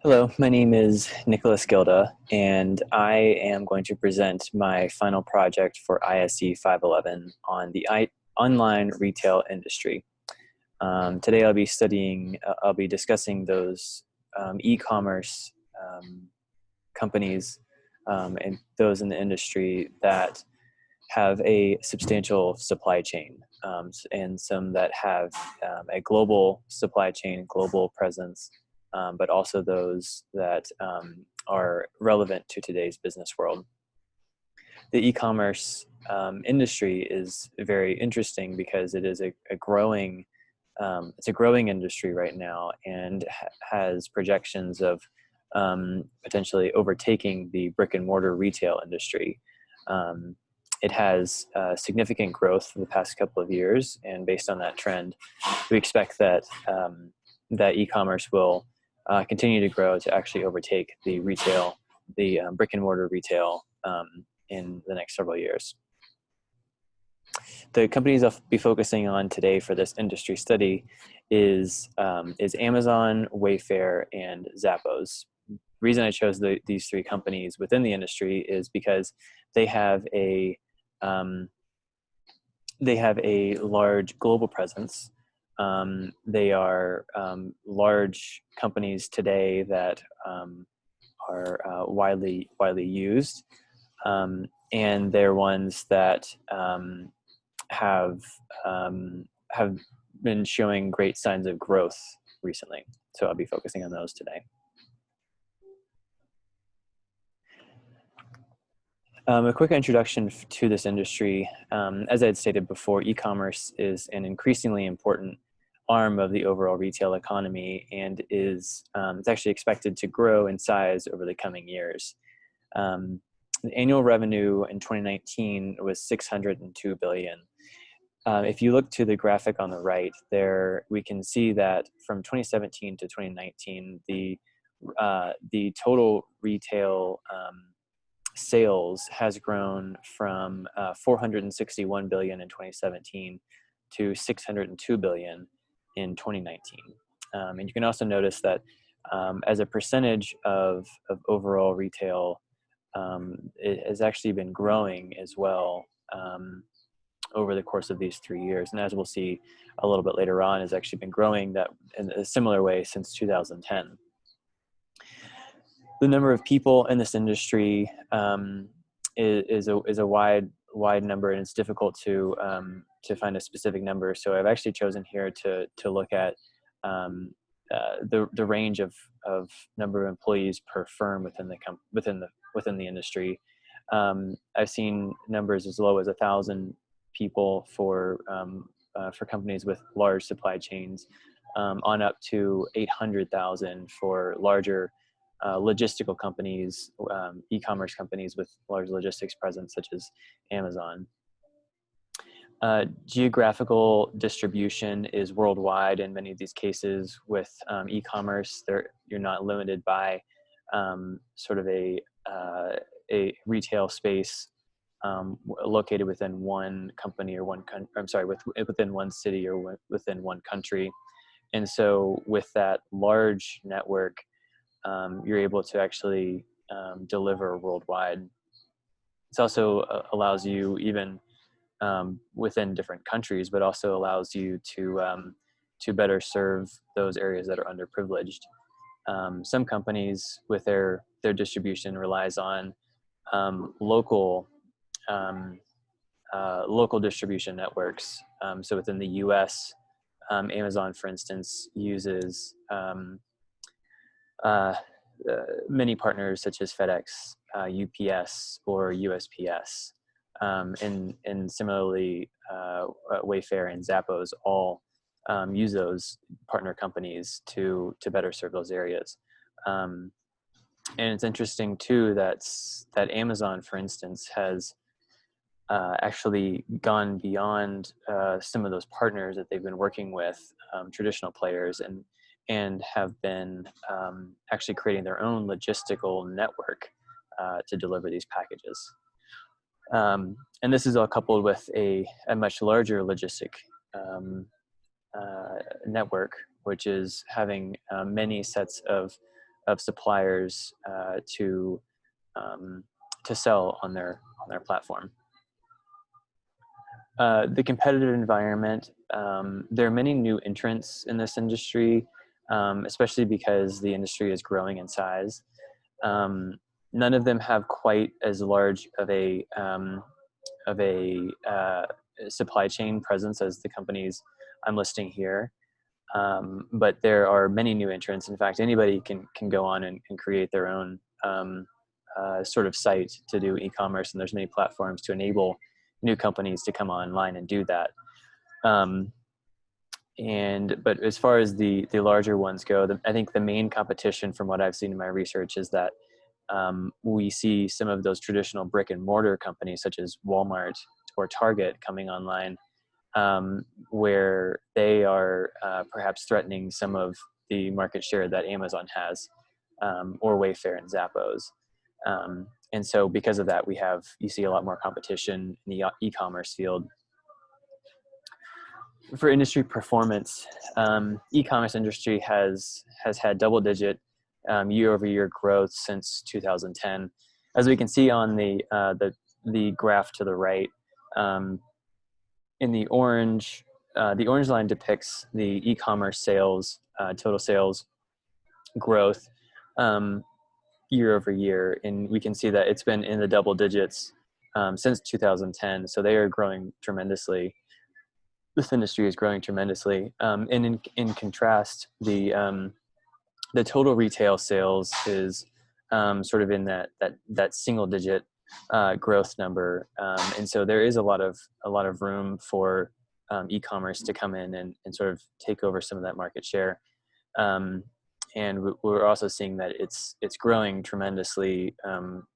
Hello, my name is Nicholas Gilda, and I am going to present my final project for ISE 511 on the online retail industry. Today I'll be discussing those e-commerce companies and those in the industry that have a substantial supply chain and some that have a global supply chain, global presence, but also those that are relevant to today's business world. The e-commerce industry is very interesting because it is a growing it's a growing industry right now and has projections of potentially overtaking the brick and mortar retail industry. It has significant growth for the past couple of years, and based on that trend, we expect that that e-commerce will continue to grow to actually overtake the brick and mortar retail in the next several years. The companies I'll be focusing on today for this industry study is Amazon, Wayfair, and Zappos. The reason I chose these three companies within the industry is because they have a large global presence. They are large companies today that are widely used, and they're ones that have been showing great signs of growth recently. So I'll be focusing on those today. A quick introduction to this industry. As I had stated before, e-commerce is an increasingly important arm of the overall retail economy and it's actually expected to grow in size over the coming years. The annual revenue in 2019 was $602 billion. If you look to the graphic on the right there, we can see that from 2017 to 2019, the total retail sales has grown from 461 billion in 2017 to 602 billion in 2019. And you can also notice that as a percentage of overall retail, it has actually been growing as well over the course of these 3 years. And as we'll see a little bit later on, has actually been growing that in a similar way since 2010. The number of people in this industry is a wide number, and it's difficult to find a specific number. So I've actually chosen here to look at the range of number of employees per firm within the industry. I've seen numbers as low as 1,000 people for companies with large supply chains, on up to 800,000 for larger logistical companies, e-commerce companies with large logistics presence, such as Amazon. Geographical distribution is worldwide in many of these cases. With e-commerce, you're not limited by sort of a retail space located within one company or within one city or within one country. And so with that large network, you're able to actually deliver worldwide. It also allows you, even within different countries, but also allows you to better serve those areas that are underprivileged. Some companies with their distribution relies on local distribution networks. So within the U.S., Amazon, for instance, uses many partners such as FedEx, UPS, or USPS. And similarly, Wayfair and Zappos all use those partner companies to better serve those areas. And it's interesting too that Amazon, for instance, has actually gone beyond some of those partners that they've been working with, traditional players, and have been actually creating their own logistical network to deliver these packages. And this is all coupled with a much larger logistic network, which is having many sets of suppliers to sell on their platform. The competitive environment, there are many new entrants in this industry, especially because the industry is growing in size. None of them have quite as large of a supply chain presence as the companies I'm listing here. But there are many new entrants. In fact, anybody can go on and create their own sort of site to do e-commerce, and there's many platforms to enable new companies to come online and do that. But as far as the larger ones go, I think the main competition from what I've seen in my research is that we see some of those traditional brick and mortar companies such as Walmart or Target coming online, where they are perhaps threatening some of the market share that Amazon has, or Wayfair and Zappos. And so because of that, you see a lot more competition in the e-commerce field. For industry performance, e-commerce industry has had double-digit year-over-year growth since 2010. As we can see on the graph to the right, in the orange line depicts the e-commerce sales, total sales growth year over year, and we can see that it's been in the double digits since 2010. So they are growing tremendously. This industry is growing tremendously, and in contrast, the total retail sales is sort of in that single digit growth number, and so there is a lot of room for e-commerce to come in and sort of take over some of that market share. And we're also seeing that it's growing tremendously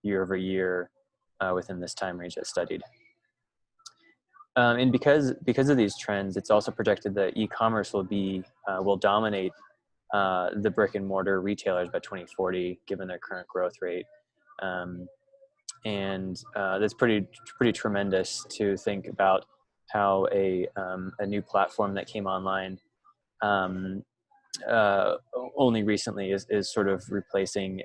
year over year within this time range that's studied. And because of these trends, it's also projected that e-commerce will dominate the brick and mortar retailers by 2040, given their current growth rate. And that's pretty tremendous to think about how a new platform that came online only recently is sort of replacing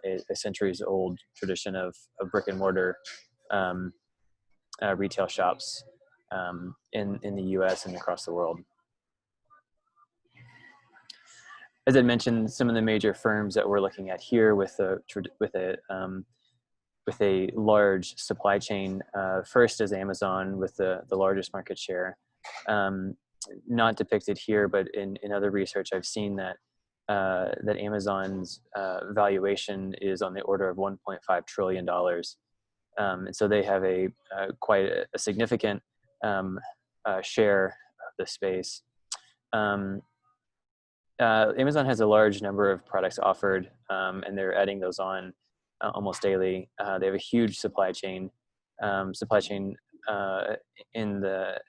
a centuries old tradition of brick and mortar retail shops in the US and across the world. As I mentioned, some of the major firms that we're looking at here with a large supply chain, first is Amazon with the largest market share. Not depicted here, but in other research, I've seen that Amazon's valuation is on the order of $1.5 trillion. And so they have quite a significant share of the space. Amazon has a large number of products offered, and they're adding those on almost daily. They have a huge supply chain in the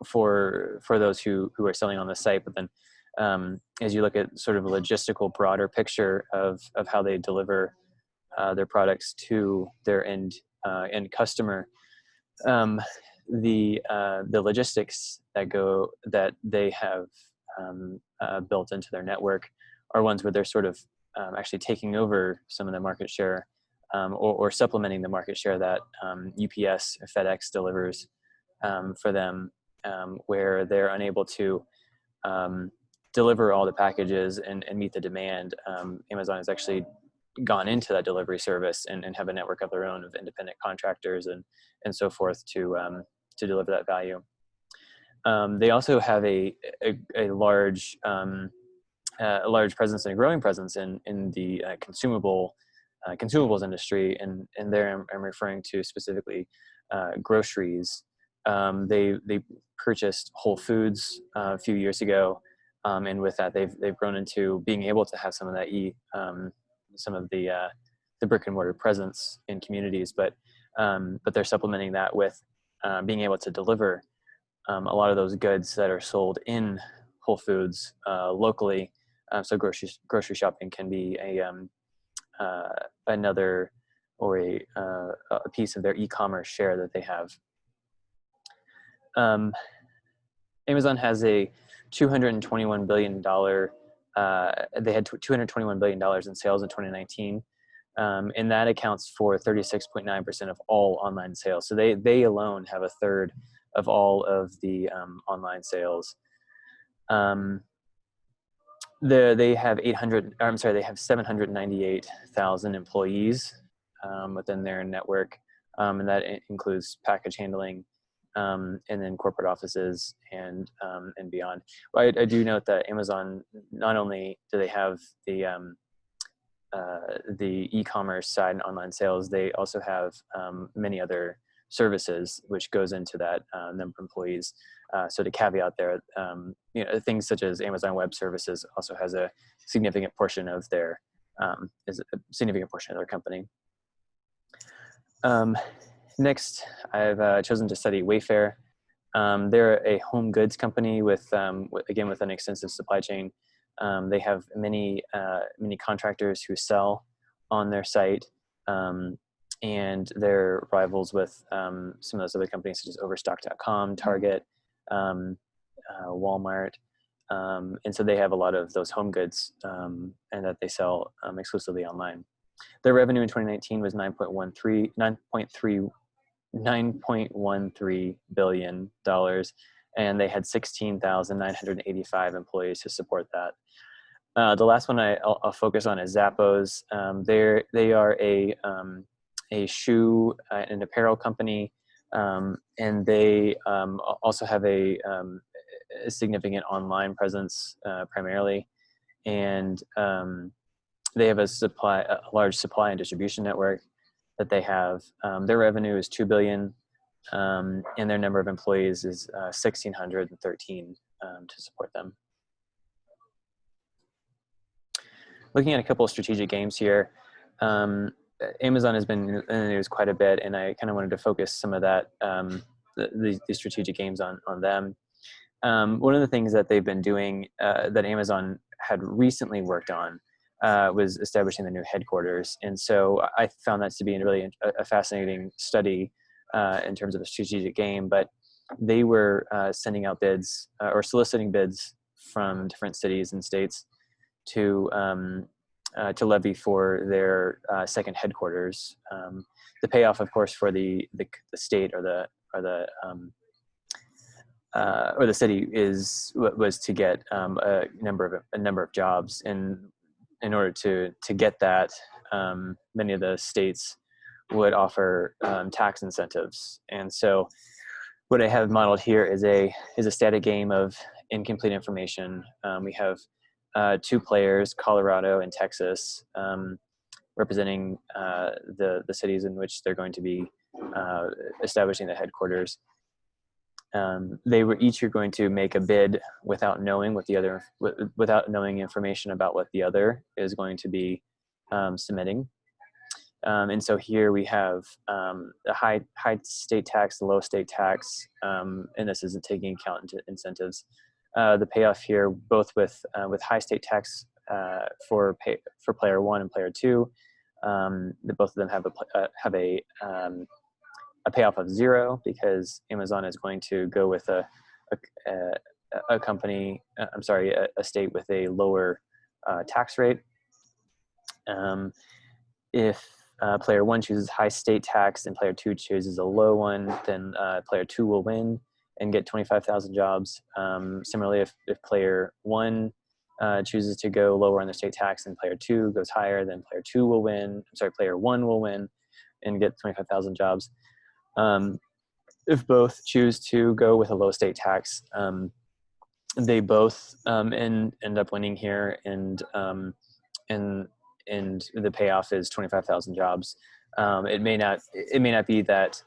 for those who are selling on the site. But then, as you look at sort of a logistical, broader picture of how they deliver their products to their end customer, the logistics that they have built into their network are ones where they're sort of actually taking over some of the market share, or supplementing the market share that UPS or FedEx delivers for them, where they're unable to deliver all the packages and meet the demand. Amazon has actually gone into that delivery service and have a network of their own of independent contractors and so forth to deliver that value. They also have a large presence and a growing presence in the consumables industry, and there I'm referring to specifically groceries. They purchased Whole Foods a few years ago, and with that they've grown into being able to have some of that some of the brick and mortar presence in communities, but they're supplementing that with being able to deliver a lot of those goods that are sold in Whole Foods locally. So grocery shopping can be another or a piece of their e-commerce share that they have. Amazon has a $221 billion they had $221 billion in sales in 2019. And that accounts for 36.9% of all online sales. So they alone have a third of all of the online sales. They have 798,000 employees within their network, and that includes package handling, and then corporate offices and beyond. Well, I do note that Amazon, not only do they have the e-commerce side and online sales, they also have many other services which goes into that number of employees. So to caveat there, things such as Amazon Web Services also has a significant portion of their company. Next, I've chosen to study Wayfair. They're a home goods company with an extensive supply chain. They have many contractors who sell on their site, and they're rivals with some of those other companies such as Overstock.com, Target, Walmart, and so they have a lot of those home goods, and that they sell exclusively online. Their revenue in 2019 was $9.13 billion, and they had 16,985 employees to support that. The last one I'll focus on is Zappos. They are a shoe and apparel company, and they also have a significant online presence primarily, and they have a large supply and distribution network that they have. Their revenue is $2 billion, and their number of employees is 1,613 to support them. Looking at a couple of strategic games here, Amazon has been in the news quite a bit, and I kind of wanted to focus some of that, the strategic games on them. One of the things that they've been doing that Amazon had recently worked on was establishing the new headquarters. And so I found that to be really a fascinating study in terms of a strategic game, but they were sending out bids or soliciting bids from different cities and states to levy for their second headquarters. The payoff, of course, for the state or the city was to get a number of jobs, and in order to get that, many of the states would offer tax incentives. And so what I have modeled here is a static game of incomplete information. We have two players, Colorado and Texas, representing the cities in which they're going to be establishing the headquarters. They were each going to make a bid without knowing without knowing information about what the other is going to be submitting. And so here we have the high state tax, the low state tax, and this isn't taking account into incentives. The payoff here, both with high state tax for player one and player two, both of them have a payoff of 0, because Amazon is going to go with a state with a lower tax rate. If player one chooses high state tax and player two chooses a low one, then player two will win and get 25,000 jobs. Similarly, if player one chooses to go lower on the state tax and player two goes higher, then player one will win and get 25,000 jobs. If both choose to go with a low state tax, they both end up winning here, and the payoff is 25,000 jobs. It may not be that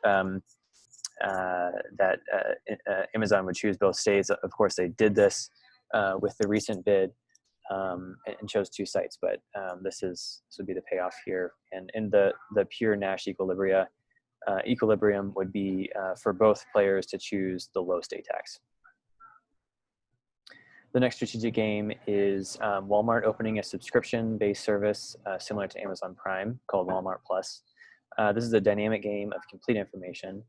Amazon would choose both states. Of course, they did this with the recent bid and chose 2 sites, but this would be the payoff here. And in the pure Nash equilibrium would be for both players to choose the low state tax. The next strategic game is Walmart opening a subscription-based service similar to Amazon Prime called Walmart Plus. This is a dynamic game of complete information.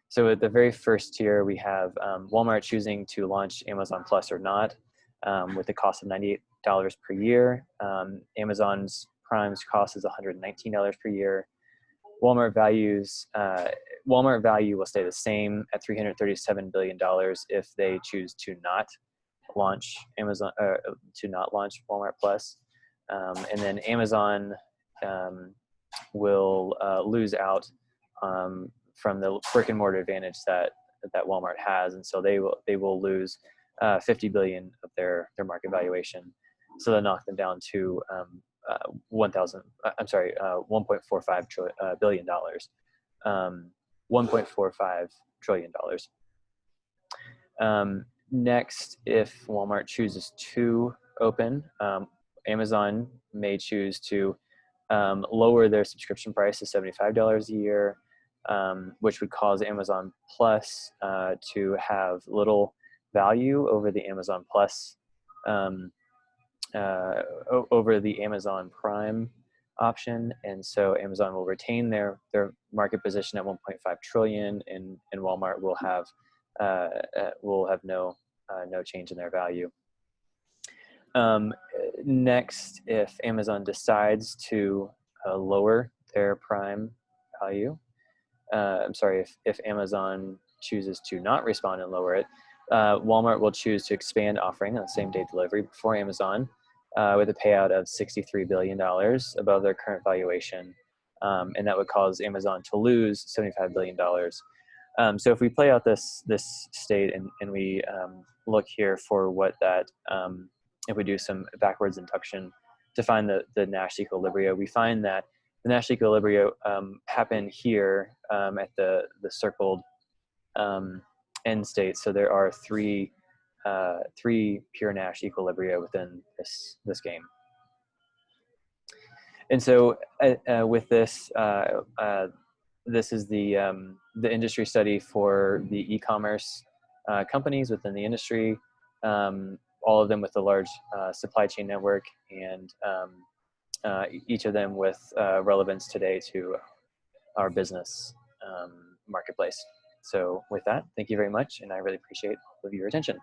So at the very first tier, we have Walmart choosing to launch Amazon Plus or not. with a cost of $98 per year. Amazon's Prime's cost is $119 per year. Walmart value will stay the same at $337 billion if they choose to not launch Walmart Plus, and then Amazon will lose out from the brick and mortar advantage that Walmart has, and so they will lose 50 billion of their market valuation. So they'll knock them down to 1.45 billion dollars. 1.45 trillion dollars. Next, if Walmart chooses to open, Amazon may choose to lower their subscription price to $75 a year, which would cause Amazon Plus to have little value over the Amazon Plus, over the Amazon Prime option, and so Amazon will retain their market position at 1.5 trillion, and Walmart will have no change in their value. Next, if Amazon decides to lower their Prime value, if Amazon chooses to not respond and lower it, Walmart will choose to expand offering on same day delivery before Amazon, with a payout of $63 billion above their current valuation, and that would cause Amazon to lose $75 billion. So if we play out this state and we look here for what that, if we do some backwards induction to find the Nash equilibria, we find that the Nash equilibria happen here at the circled end state. So there are three pure Nash equilibria within this game. And so with this, this is the industry study for the e-commerce companies within the industry, all of them with a large supply chain network, and each of them with relevance today to our business marketplace. So with that, thank you very much, and I really appreciate all of your attention.